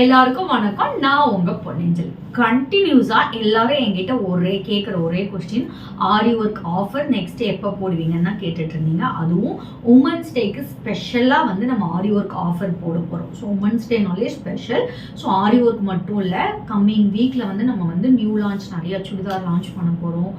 எல்லாருக்கும் வணக்கம். நான் உங்க பொன்னேஞ்சல். கண்டினியூஸா எல்லாரும் என்கிட்ட கேட்குற ஒரே கொஸ்டின், ஆரி ஒர்க் ஆஃபர் நெக்ஸ்ட் எப்போ போடுவீங்கன்னு தான் கேட்டுட்டு இருந்தீங்க. அதுவும் உமன்ஸ் டேக்கு ஸ்பெஷலாக வந்து நம்ம ஆரி ஒர்க் ஆஃபர் போட போகிறோம். ஸோ உமன்ஸ் டேனாலே ஸ்பெஷல். ஸோ ஆரி ஒர்க் மட்டும் இல்லை, கம்மிங் வீக்கில் வந்து நம்ம வந்து நியூ லான்ச் நிறைய சுடிதார் லான்ச் பண்ண போகிறோம்.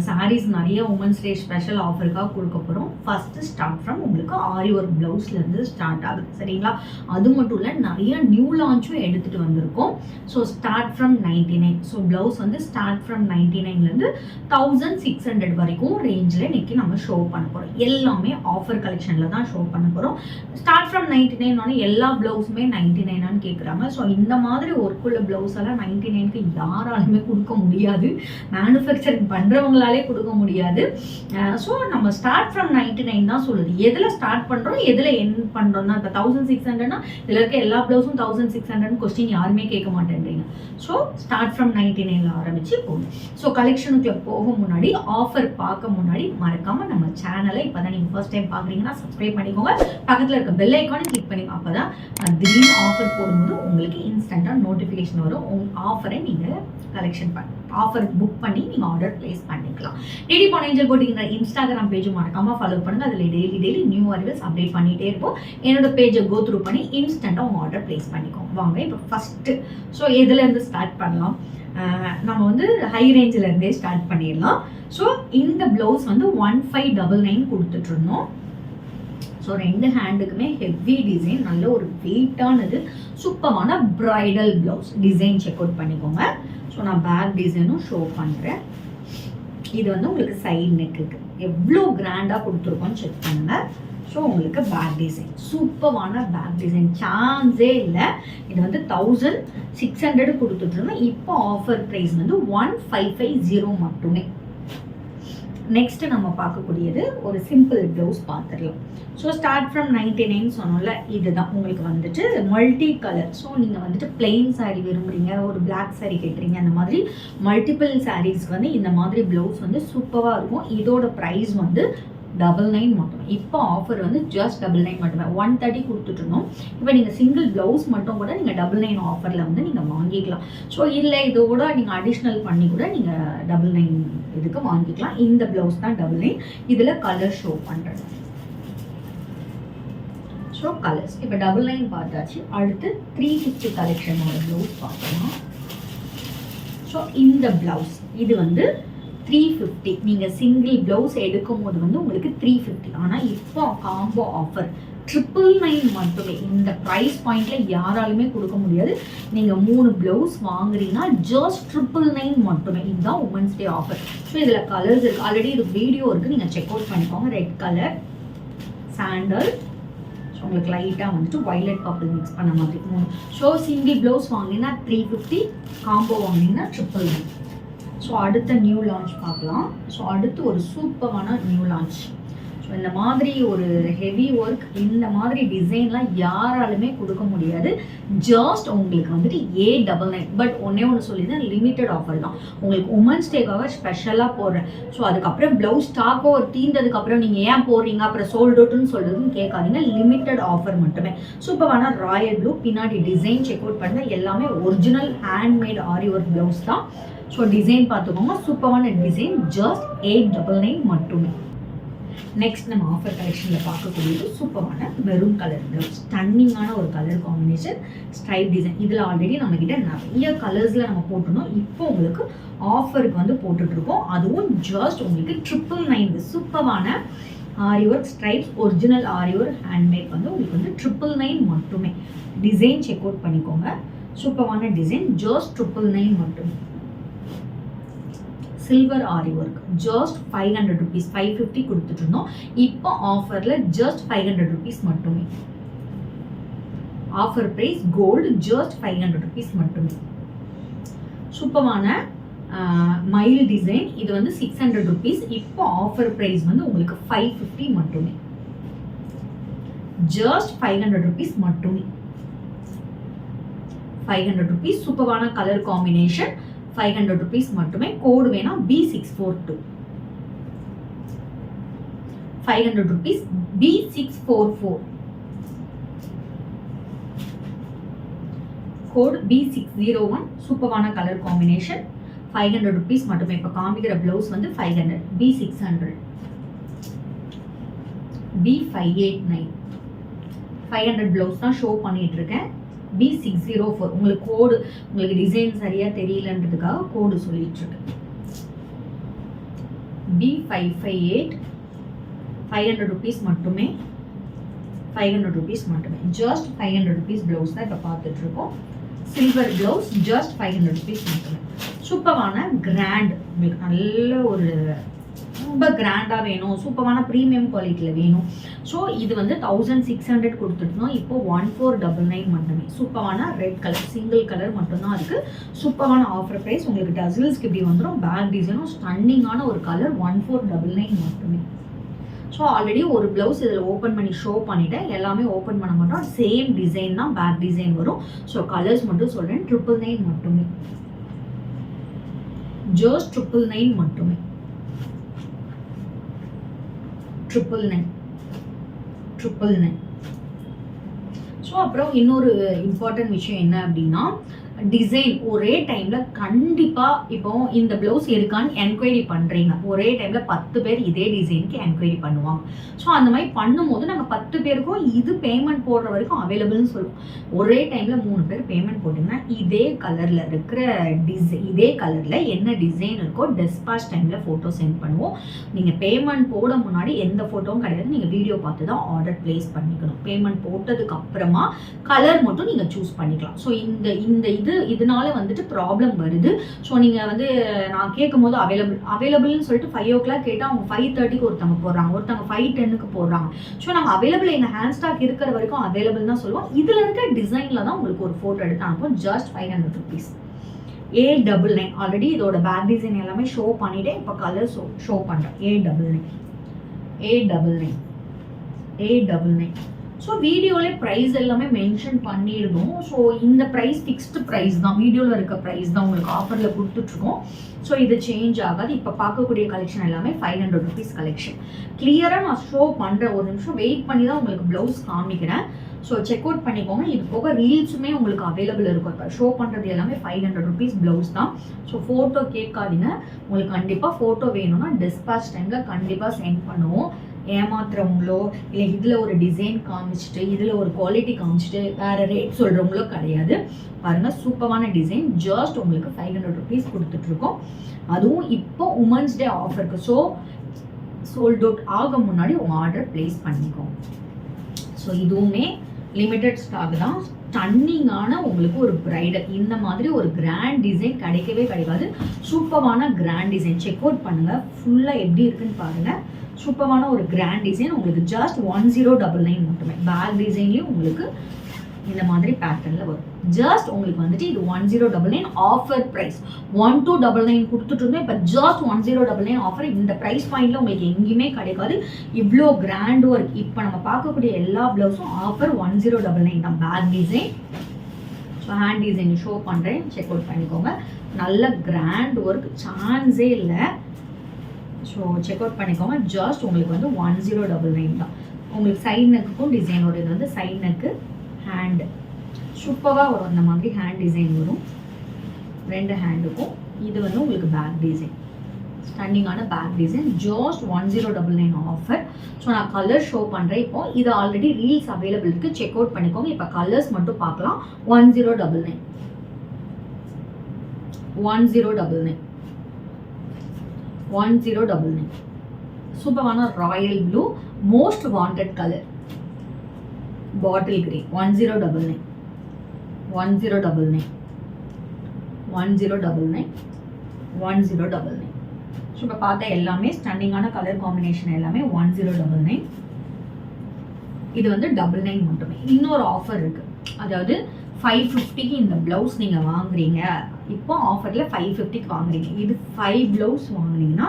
சாரீஸ் நிறைய உமன்ஸ் டே ஸ்பெஷல் ஆஃபருக்காக கொடுக்க போகிறோம். ஃபஸ்ட்டு ஸ்டார்ட் ஃப்ரம் உங்களுக்கு ஆரி ஒர்க் ப்ளவுஸ்லேருந்து ஸ்டார்ட் ஆகுது, சரிங்களா? அது மட்டும் இல்லை, நிறைய நியூ லான்ச்சும் எடுத்துகிட்டு வந்திருக்கோம். So start from 99. So blouse வந்து ஸ்டார்ட் ஃப்ரம் 99லேருந்து 1600 வரைக்கும் ரேஞ்சில் இன்னைக்கு நம்ம ஷோ பண்ண போகிறோம். எல்லாமே ஆஃபர் கலெக்ஷனில் தான் ஷோ பண்ண போகிறோம். ஸ்டார்ட் ஃப்ரம் 99 எல்லா ப்ளவுஸுமே 99 கேட்குறாங்க. ஸோ இந்த மாதிரி ஒர்க்குள்ள ப்ளவுஸ் எல்லாம் 99க்கு யாராலுமே கொடுக்க முடியாது, மேனுஃபேக்சரிங் பண்ணுறவங்களாலே கொடுக்க முடியாது. ஸோ நம்ம ஸ்டார்ட் ஃப்ரம் 99 தான் சொல்லுது. எதில் ஸ்டார்ட் பண்ணுறோம், எதில் எண்ட் பண்ணுறோம்னா, இப்போ 1600னா இதில் இருக்க எல்லா ப்ளவுஸும் 1600 கொஸ்டின் யாருமே கேட்க மாட்டேன்றீங்க. ஸோ ஸ்டார்ட் ஃப்ரம் 99 ஆரம்பிச்சு போகும். ஸோ கலெக்ஷனுக்குள்ள போக முன்னாடி, ஆஃபர் பார்க்க முன்னாடி மறக்காம நம்ம சேனலை இப்போதான் நீங்கள் ஃபர்ஸ்ட் டைம் பார்க்குறீங்கன்னா சப்ஸ்கிரைப் பண்ணிக்கோங்க. பக்கத்தில் இருக்க பெல் ஐக்கானை கிளிக் பண்ணி, அப்போ தான் திடீர்னு ஆஃபர் போடும்போது உங்களுக்கு இன்ஸ்டண்ட்டாக நோட்டிஃபிகேஷன் வரும். உங்கள் ஆஃபரை நீங்கள் கலெக்ஷன் பண்ணி ஆஃபர் புக் பண்ணி நீங்கள் ஆர்டர் பிளேஸ் பண்ணிக்கலாம். டிடி பொன்னேஞ்சல் போட்டிங்கிற இன்ஸ்டாகிராம் பேஜும் மறக்காமல் ஃபாலோ பண்ணுங்கள். அதில் டெய்லி நியூ அரிவல்ஸ் அப்டேட் பண்ணிகிட்டே இருப்போம். என்னோட பேஜை கோ த்ரூ பண்ணி இன்ஸ்டண்ட்டாக உங்கள் ஆர்டர் பிளேஸ் பண்ணிக்கோங்க. வாங்க இப்போ ஃபஸ்ட்டு ஸோ எதுலேருந்து ஸ்டார்ட் பண்ணலாம்? நம்ம வந்து ஹை ரேஞ்சிலேருந்தே ஸ்டார்ட் பண்ணிடலாம். ஸோ இந்த ப்ளவுஸ் வந்து 1599 கொடுத்துட்ருந்தோம். ஸோ ரெண்டு ஹேண்டுக்குமே ஹெவி டிசைன், நல்ல ஒரு வெயிட்டானது, சூப்பரான bridal blouse design check out பண்ணிக்கோங்க. ஸோ நான் பேக் டிசைனும் ஷோ பண்ணுறேன். இது வந்து உங்களுக்கு சைட் நெக்குக்கு எவ்வளோ கிராண்டாக கொடுத்துருக்கோன்னு செக் பண்ணுங்கள். ஸோ உங்களுக்கு பேக் டிசைன், சூப்பரான பேக் டிசைன், சான்ஸே இல்லை. இது வந்து 1600 கொடுத்துட்ருந்தோம். இப்போ ஆஃபர் ப்ரைஸ் வந்து 1550 மட்டுமே. நெக்ஸ்ட் நம்ம பார்க்கக்கூடியது ஒரு சிம்பிள் ப்ளவுஸ் பார்த்துடலாம். ஸோ ஸ்டார்ட் ஃப்ரம் 99 சொன்னோம்ல, இதுதான் உங்களுக்கு வந்துட்டு மல்டி கலர். ஸோ நீங்கள் வந்துட்டு பிளெயின் சாரீ விரும்புகிறீங்க, ஒரு பிளாக் சாரீ கேட்டுறீங்க, அந்த மாதிரி மல்டிபிள் சாரீஸ்க்கு வந்து இந்த மாதிரி ப்ளவுஸ் வந்து சூப்பராக இருக்கும். இதோட ப்ரைஸ் வந்து 99 மட்டுமே. இப்போ ஆஃபர் வந்து ஜஸ்ட் 99 மட்டுமே. 130 கொடுத்துட்ருந்தோம். இப்போ நீங்கள் சிங்கிள் ப்ளவுஸ் மட்டும் கூட நீங்கள் 99 ஆஃபரில் வந்து நீங்கள் வாங்கிக்கலாம். ஸோ இல்லை, இதோட நீங்கள் அடிஷ்னல் பண்ணி கூட நீங்கள் 99 இதுக்கு வாங்கிக்கலாம். இந்த ப்ளவுஸ் தான் 99. இதில் கலர் ஷோ பண்ணுறது. ஸோ கலர்ஸ் இப்போ 99 பார்த்தாச்சு. அடுத்து 350 கலெக்ஷனோட ப்ளவுஸ் பார்க்கலாம். ஸோ இந்த ப்ளவுஸ் இது வந்து 350. நீங்கள் சிங்கிள் ப்ளவுஸ் எடுக்கும் போது வந்து உங்களுக்கு 350. ஆனால் இப்போ காம்போ ஆஃபர் 999 மட்டுமே. இந்த ப்ரைஸ் பாயிண்டில் யாராலுமே கொடுக்க முடியாது. நீங்கள் 3 ப்ளவுஸ் வாங்குறீங்கன்னா ஜஸ்ட் 999 மட்டுமே. இதுதான் உமன்ஸ் டே ஆஃபர். ஸோ இதில் கலர்ஸ் இருக்குது, ஆல்ரெடி இது வீடியோ இருக்குது, நீங்கள் செக் அவுட் பண்ணிக்கோங்க. ரெட் கலர், சாண்டல், ஸோ உங்களுக்கு லைட்டாக வந்துட்டு வைலட் பர்பிள் மிக்ஸ் பண்ண மாதிரி 3. ஸோ சிங்கிள் ப்ளவுஸ் வாங்கினீங்கன்னா 350, காம்போ வாங்கினீங்கன்னா 999. ஸோ அடுத்த நியூ லான்ச் பார்க்கலாம். ஸோ அடுத்து ஒரு சூப்பரான நியூ லான்ச். ஸோ இந்த மாதிரி ஒரு ஹெவி ஒர்க், இந்த மாதிரி டிசைன்லாம் யாராலுமே கொடுக்க முடியாது. ஜஸ்ட் உங்களுக்கு வந்துட்டு 899. பட் ஒன்று சொல்லியிருந்தேன், லிமிட்டட் ஆஃபர் தான். உங்களுக்கு உமன்ஸ் டேக்காக ஸ்பெஷலாக போடுறேன். ஸோ அதுக்கப்புறம் ப்ளவுஸ் ஸ்டாக்கோ ஒரு தீர்ந்ததுக்கப்புறம் நீங்கள் ஏன் போடுறீங்க, அப்புறம் சோல்ட் அவுட்னு சொல்கிறதுன்னு கேட்காதீங்க. லிமிட்டட் ஆஃபர் மட்டுமே. சூப்பரான ராயல் ப்ளூ, பின்னாடி டிசைன் செக் அவுட் பண்ண எல்லாமே ஒரிஜினல் ஹேண்ட்மேட் ஆரி ஒர்க் ப்ளவுஸ் தான். ஸோ டிசைன் பார்த்துக்கோங்க, சூப்பரான டிசைன், ஜஸ்ட் 899 மட்டுமே. நெக்ஸ்ட் நம்ம ஆஃபர் கலெக்ஷனில் பார்க்கக்கூடியது சூப்பரான மெரூன் கலர் ப்ளவுஸ், ஸ்டன்னிங்கான ஒரு கலர் காம்பினேஷன், ஸ்ட்ரைப் டிசைன். இதில் ஆல்ரெடி நம்மக்கிட்ட நிறைய கலர்ஸில் நம்ம போட்டுருந்தோம். இப்போ உங்களுக்கு ஆஃபருக்கு வந்து போட்டுட்ருக்கோம். அதுவும் ஜஸ்ட் உங்களுக்கு 999. சூப்பரான ஆரி ஒர்க் ஸ்ட்ரைப்ஸ், ஒரிஜினல் ஆரி ஒர்க் ஹேண்ட்மேட் வந்து உங்களுக்கு வந்து 999 மட்டுமே. டிசைன் செக் அவுட் பண்ணிக்கோங்க. சூப்பரான டிசைன், ஜஸ்ட் 999 மட்டுமே. Silver aari work just 500 rupees, 550 கொடுத்துட்டு இருந்தோம். இப்போ ஆஃபரில் ஜஸ்ட் 500 rupees மட்டுமே. Offer price gold just 500 rupees மட்டுமே. சூப்பரான மயில் டிசைன், இது வந்து 600 rupees. இப்போ ஆஃபர் ப்ரைஸ் வந்து உங்களுக்கு 550 மட்டுமே. ஜஸ்ட் 500 rupees மட்டுமே. 500 rupees. சூப்பரான கலர் காம்பினேஷன், 500 rupees மட்டுமே. கோடு வேணா B642, 500 rupees, B644, code B601. சூப்பரான கலர் காம்பினேஷன், 500 rupees மட்டுமே. இப்போ காமிக்கிற ப்ளவுஸ் வந்து 500, B600, B589, 500 ப்ளவுஸ் தான் ஷோ பண்ணிட்டு இருக்கேன். B604. உங்களுக்கு கோடு, உங்களுக்கு டிசைன் சரியா தெரியலன்றதுக்காக கோடு சொல்லிட்டு இருக்கேன். B558, 500 rupees மட்டுமே, 500 rupees மட்டுமே. ஜஸ்ட் 500 rupees ப்ளவுஸ் தான் இப்போ பார்த்துட்டு இருக்கோம். சில்வர் ப்ளவுஸ், ஜஸ்ட் 500 rupees மட்டுமே. சூப்பரான கிராண்ட், உங்களுக்கு நல்ல ஒரு ரொம்ப கிராண்டாக வேணும், சூப்பரான ப்ரீமியம் குவாலிட்டியில் வேணும். ஸோ இது வந்து 1600 கொடுத்துருந்தோம், இப்போ 1499 மட்டுமே. சூப்பரான ரெட் கலர், சிங்கிள் கலர் மட்டும்தான் இருக்குது. சூப்பரான ஆஃபர் ப்ரைஸ். உங்களுக்கு டசில்ஸ்க்கு இப்படி வந்துடும். பேக் டிசைனும் ஸ்டன்னிங்கான ஒரு கலர், 1499 மட்டுமே. ஸோ ஆல்ரெடி ஒரு ப்ளவுஸ் இதில் ஓப்பன் பண்ணி ஷோ பண்ணிவிட்டேன். எல்லாமே ஓப்பன் பண்ண மாட்டோம், சேம் டிசைன் தான், பேக் டிசைன் வரும். ஸோ கலர்ஸ் மட்டும் சொல்கிறேன், 999 மட்டுமே. ஜஸ்ட் 999 மட்டுமே, 999. ஸோ அப்புறம் இன்னொரு இம்பார்ட்டன்ட் விஷயம் என்ன அப்படின்னா, டிசைன் ஒரே டைம்ல கண்டிப்பா இப்போ இந்த பிளவுஸ் இருக்கான்னு என்கொயரி பண்றீங்க. ஒரே டைம்ல 10 பேர் இதே டிசைனுக்கு என்கொயரி பண்ணுவாங்க. ஸோ அந்த மாதிரி பண்ணும்போது நாங்க 10 பேருக்கும் இது பேமெண்ட் போடுற வரைக்கும் அவைலபிள்னு சொல்லுவோம். ஒரே டைம்ல 3 பேர் பேமெண்ட் போட்டீங்கன்னா இதே கலர்ல இருக்கிற இதே கலர்ல என்ன டிசைன் இருக்கோ டெஸ்பாச் டைம்ல போட்டோ சென்ட் பண்ணுவோம். நீங்க பேமெண்ட் போட முன்னாடி எந்த போட்டோவும் கிடையாது, நீங்க வீடியோ பார்த்து தான் ஆர்டர் பிளேஸ் பண்ணிக்கணும். பேமெண்ட் போட்டதுக்கு அப்புறமா கலர் மட்டும் நீங்க சூஸ் பண்ணிக்கலாம். ஸோ இந்த இதனால வந்துட்டு ப்ராப்ளம் வருது. ஸோ நீங்கள் வந்து நான் கேட்கும் போது அவைலபிள்னு சொல்லிட்டு 5 o'clock கேட்டால் அவங்க 5:30க்கு ஒருத்தவங்க போடுறாங்க, ஒருத்தவங்க 5:10க்கு போடுறாங்க. ஸோ நாங்கள் அவைலபிள் எங்கள் ஹேண்ட் ஸ்டாக் இருக்கிற வரைக்கும் அவைலபிள் தான் சொல்லுவோம். இதில் இருக்கிற டிசைனில் தான் உங்களுக்கு ஒரு ஃபோட்டோ எடுத்து அனுப்பும். Just 500 rupees. A99. ஆல்ரெடி இதோட பேக் டிசைன் எல்லாமே ஷோ பண்ணிவிட்டேன். இப்போ கலர் ஷோ பண்ணுறேன். A99. ஸோ வீடியோவில் ப்ரைஸ் எல்லாமே மென்ஷன் பண்ணியிருந்தோம். ஸோ இந்த ப்ரைஸ் ஃபிக்ஸ்டு ப்ரைஸ் தான், வீடியோவில் இருக்க ப்ரைஸ் தான் உங்களுக்கு ஆஃபரில் கொடுத்துட்ருக்கோம். ஸோ இது சேஞ்ச் ஆகாது. இப்போ பார்க்கக்கூடிய கலெக்ஷன் எல்லாமே 500 rupees கலெக்ஷன். கிளியராக நான் ஷோ பண்ணுறேன், ஒரு நிமிஷம் வெயிட் பண்ணி தான் உங்களுக்கு ப்ளவுஸ் காமிக்கிறேன். ஸோ செக் அவுட் பண்ணிக்கோங்க. இது போக ரீல்ஸுமே உங்களுக்கு அவைலபிள் இருக்கும். இப்போ ஷோ பண்ணுறது எல்லாமே 500 rupees ப்ளவுஸ் தான். ஸோ ஃபோட்டோ கேட்காதீங்க, உங்களுக்கு கண்டிப்பாக ஃபோட்டோ வேணும்னா டிஸ்பாச் டைமில் கண்டிப்பாக சென்ட் பண்ணுவோம். ஏமாத்துறவங்களோ இல்லை இதில் ஒரு டிசைன் காமிச்சிட்டு இதில் ஒரு குவாலிட்டி காமிச்சிட்டு வேறு ரேட் சொல்கிறவங்களோ கிடையாது. பாருங்கள், சூப்பரான டிசைன். ஜஸ்ட் உங்களுக்கு 500 rupees கொடுத்துட்ருக்கோம். அதுவும் இப்போ உமன்ஸ் டே ஆஃபருக்கு. ஸோ சோல்ட் அவுட் ஆக முன்னாடி உங்கள் ஆர்டர் பிளேஸ் பண்ணிக்கோங்க. ஸோ இதுவுமே லிமிட்டட் ஸ்டாக் தான். ஸ்டன்னிங்கான உங்களுக்கு ஒரு பிரைடல் இந்த மாதிரி ஒரு கிராண்ட் டிசைன் கிடைக்கவே கிடைக்காது. சூப்பரான கிராண்ட் டிசைன். செக் அவுட் பண்ணுங்கள், ஃபுல்லாக எப்படி இருக்குன்னு பாருங்கள். சூப்பரான ஒரு கிராண்ட் டிசைன். உங்களுக்கு ஜஸ்ட் 1099 மட்டுமே. பேக் டிசைன்லேயும் உங்களுக்கு இந்த மாதிரி பேட்டர்னில் வரும். ஜஸ்ட் உங்களுக்கு வந்துட்டு இது 1099 ஆஃபர் ப்ரைஸ். 1299 கொடுத்துட்டு இருந்தோம், இப்போ ஜஸ்ட் 1099 ஆஃபர். இந்த ப்ரைஸ் பாயிண்ட்ல உங்களுக்கு எங்கேயுமே கிடைக்காது. இவ்வளோ கிராண்ட் ஒர்க். இப்போ நம்ம பார்க்கக்கூடிய எல்லா ப்ளவுஸும் ஆஃபர் 1099 தான். Back design, so hand design show பண்ணுறேன், செக் அவுட் பண்ணிக்கோங்க. நல்ல கிராண்ட் ஒர்க், சான்ஸே இல்லை. ஸோ செக் அவுட் பண்ணிக்கோங்க. ஜஸ்ட் உங்களுக்கு வந்து 1099 தான். உங்களுக்கு சைட் நெக்குக்கும் டிசைன் வரும். இது வந்து சைட் நெக்கு, ஹேண்டு சூப்பராக வரும். அந்த மாதிரி ஹேண்ட் டிசைன் வரும் 2 ஹேண்டுக்கும். இது வந்து உங்களுக்கு பேக் டிசைன், ஸ்டன்னிங்கான back design. Just 1099 offer. So நான் கலர் ஷோ பண்ணுறேன். இப்போ இது ஆல்ரெடி ரீல்ஸ் அவைலபிள் இருக்குது, செக் அவுட் பண்ணிக்கோங்க. இப்போ கலர்ஸ் மட்டும் பார்க்கலாம். 1099, 1099. சூப்பரான royal blue, most wanted colour, bottle green. 1099. So இப்போ பார்த்தா எல்லாமே ஸ்டன்னிங்கான கலர் காம்பினேஷன், எல்லாமே 1099. இது வந்து 99 மட்டுமே. இன்னொரு ஆஃபர் இருக்குது, அதாவது 550க்கு இந்த ப்ளவுஸ் நீங்கள் வாங்குறீங்க, இப்போ ஆஃபரில் 550க்கு வாங்குறீங்க. இது 5 ப்ளவுஸ் வாங்குனீங்கன்னா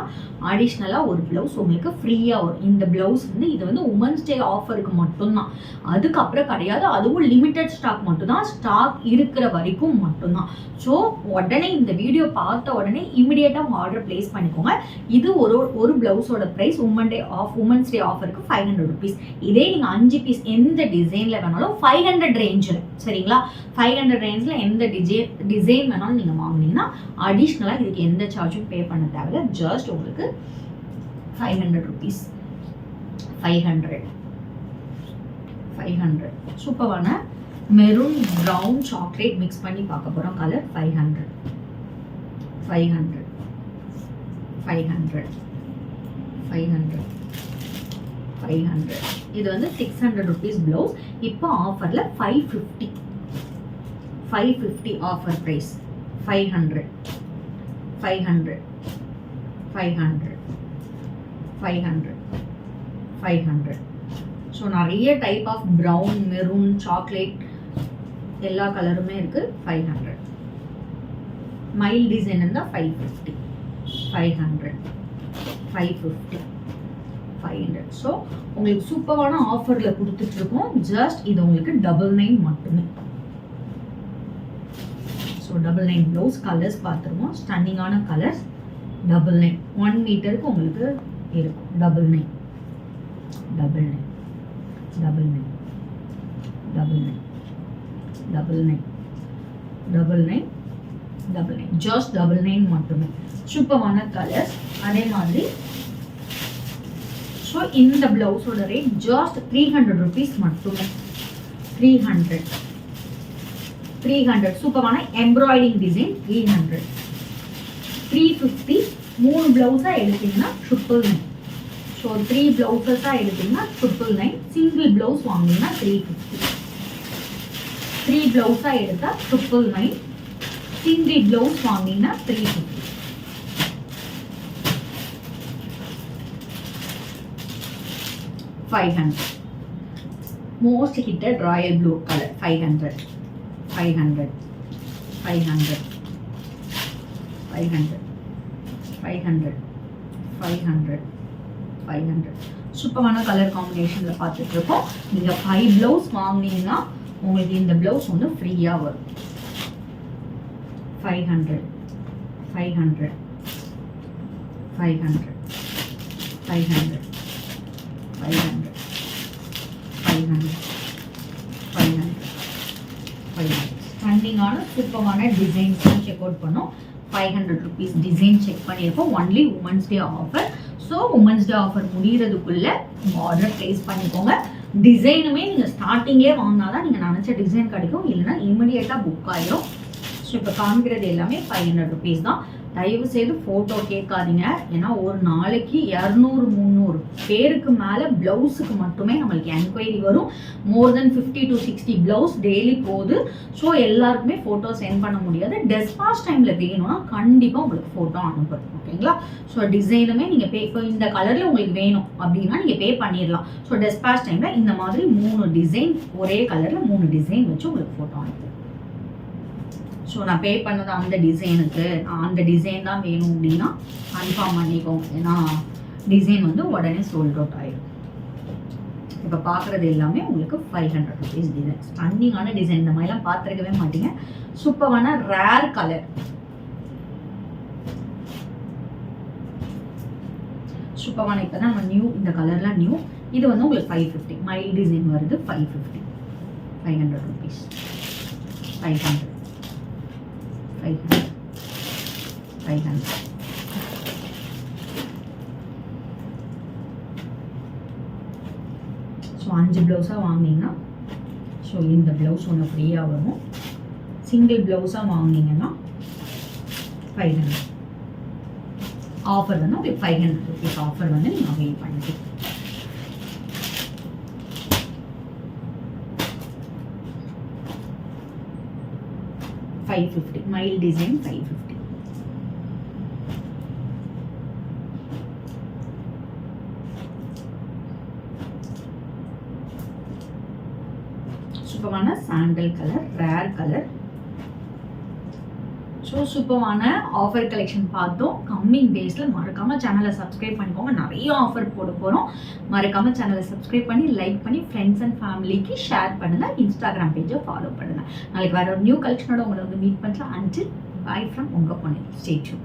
அடிஷ்னலாக ஒரு ப்ளவுஸ் உங்களுக்கு ஃப்ரீயாக வரும். இந்த ப்ளவுஸ் வந்து இது வந்து உமன்ஸ் டே ஆஃபருக்கு மட்டும்தான், அதுக்கப்புறம் கிடையாது. அதுவும் லிமிட்டட் ஸ்டாக் மட்டும்தான், ஸ்டாக் இருக்கிற வரைக்கும் மட்டும்தான். ஸோ உடனே இந்த வீடியோ பார்த்த உடனே இமிடியேட்டாக ஆர்டர் பிளேஸ் பண்ணிக்கோங்க. இது ஒரு ப்ளவுஸோட ப்ரைஸ் உமன்ஸ் டே ஆஃபருக்கு 500 ருபீஸ். இதே நீங்கள் 5 பீஸ் எந்த டிசைனில் வேணாலும் 500 ரேஞ்சில், சரிங்களா, 500 ரேஞ்சில் எந்த டிசைன் வேணாலும் நீங்கள் வாங்கினீங்கன்னா அடிஷ்னலாக இதுக்கு எந்த சார்ஜும் பே பண்ண தேவையில்ல. ஜஸ்ட் உங்களுக்கு 500 ருபீஸ். 500 சூப்பரான மெரூன் ப்ரௌன் சாக்லேட் மிக்ஸ் பண்ணி பார்க்க போகிறோம். கலர் 500. இது வந்து 600 ருபீஸ் ப்ளவுஸ். இப்போ ஆஃபரில் 550 ஆஃபர் ப்ரைஸ். 500. ஸோ நிறைய type of brown, maroon, chocolate எல்லா கலருமே இருக்கு. 500. மைல் டிசைன் இருந்தால் 550. 500. ஸோ உங்களுக்கு சூப்பரான ஆஃபரில் கொடுத்துட்டு இருக்கோம். ஜஸ்ட் இது உங்களுக்கு 999 மட்டுமே. ஸோ 999 ப்ளவுஸ் கலர்ஸ் பார்த்துருவோம். ஸ்டன்னிங்கான கலர்ஸ். 999 1 மீட்டருக்கு உங்களுக்கு இருக்கும். 999 ஜஸ்ட் 999 மட்டுமே. சூப்பரான கலர்ஸ். அதே மாதிரி ஸோ இந்த பிளவுஸோட ரேட் ஜஸ்ட் 300 ருபீஸ் மட்டுமே. 300 சூப்பரான எம்ப்ராய்டிங் டிசைன். 300. 350 3 பிளவுஸா எடுத்தீங்கன்னா 999. ஸோ 3 பிளவுஸஸா எடுத்தீங்கன்னா 999. சிங்கிள் பிளவுஸ் வாங்கினீங்கன்னா 350. 3 பிளவுஸா எடுத்தா 999. சிங்கிள் பிளவுஸ் வாங்கினீங்கன்னா 350. 500. Most hitted royal blue color. 500. சூப்பரான கலர் காம்பினேஷன்ல பார்த்துட்டு இருக்கோம். நீங்க 5 பிளவுஸ் வாங்கினீங்கன்னா உங்களுக்கு இந்த பிளவுஸ் வந்து ஃப்ரீயா வரும். 500. ஸ்டாண்டிங்கான சூப்பரான டிசைன்ஸ் செக் அவுட் பண்ணோம். 500 ருபீஸ் டிசைன் செக் பண்ணியிருக்கோம். Only women's day offer. So women's day offer முடிகிறதுக்குள்ள ஆர்டர் பிளேஸ் பண்ணிக்கோங்க. டிசைனுமே நீங்கள் ஸ்டார்டிங்கே வாங்கினாதான் நீங்கள் நினச்ச டிசைன் கிடைக்கும், இல்லைன்னா இமிடியேட்டாக புக் ஆகிடும். ஸோ இப்போ காமிக்கிறது எல்லாமே 500 ருபீஸ் தான். தயவு செய்து ஃபோட்டோ கேட்காதீங்க. ஏன்னா ஒரு நாளைக்கு 200-300 பேருக்கு மேலே ப்ளவுஸுக்கு மட்டுமே நம்மளுக்கு என்கொயரி வரும். மோர் தென் 50 to 60 ப்ளவுஸ் டெய்லி போகுது. ஸோ எல்லாருக்குமே ஃபோட்டோ சென்ட் பண்ண முடியாது. டெஸ்பாச் டைமில் வேணும்னா கண்டிப்பாக உங்களுக்கு ஃபோட்டோ அனுப்புறோம், ஓகேங்களா. ஸோ டிசைனுமே நீங்கள் இப்போ இந்த கலரில் உங்களுக்கு வேணும் அப்படின்னா நீங்கள் பே பண்ணிடலாம். ஸோ டெஸ்பாச் டைமில் இந்த மாதிரி 3 டிசைன் ஒரே கலரில் 3 டிசைன் வச்சு உங்களுக்கு ஃபோட்டோ அனுப்புவோம். ஸோ நான் பே பண்ணது அந்த டிசைனுக்கு, அந்த டிசைன் தான் வேணும் அப்படின்னா கன்ஃபார்ம் பண்ணிக்கோங்க. ஏன்னா டிசைன் வந்து உடனே சோல்ட் அவுட் ஆகிடும். இப்போ பார்க்குறது எல்லாமே உங்களுக்கு 500 ருபீஸ் டிசைன். ஸ்டன்னிங்கான டிசைன். இந்த மாதிரிலாம் பார்த்துருக்கவே மாட்டீங்க. சூப்பரான ரேர் கலர். சூப்பரான இப்போ தான் நம்ம நியூ, இந்த கலர்லாம் நியூ. இது வந்து உங்களுக்கு 550. மைல் டிசைன் வருது. 550. 500 ருபீஸ். 500. ஸோ 5 ப்ளவுஸாக வாங்கினீங்கன்னா ஸோ இந்த ப்ளவுஸ் ஒன்று ஃப்ரீயாக வரும். சிங்கிள் ப்ளவுஸாக வாங்கினீங்கன்னா 500. ஆஃபர் வந்து உங்களுக்கு 500 ருபீஸ் ஆஃபர் வந்து நீங்கள் அவைல் பண்ணிக்கலாம். $550. Mile design 550. சூப்பரான sandal colour, rare colour. So சூப்பரான ஆஃபர் கலெக்ஷன் பார்த்தோம். கம்மிங் டேஸில் மறக்காமல் சேனலை சப்ஸ்கிரைப் பண்ணிக்கோங்க. நிறைய ஆஃபர் போட போகிறோம். மறக்காமல் சேனலை சப்ஸ்கிரைப் பண்ணி லைக் பண்ணி ஃப்ரெண்ட்ஸ் அண்ட் ஃபேமிலிக்கு ஷேர் பண்ணுங்கள். இன்ஸ்டாகிராம் பேஜை ஃபாலோ பண்ணுங்கள். நாளைக்கு வேறு ஒரு நியூ கலெக்ஷனோட உங்களை வந்து மீட் பண்ணுறேன். அண்டில் பை ஃப்ரம் உங்கள் பொண்ணு. Stay tune.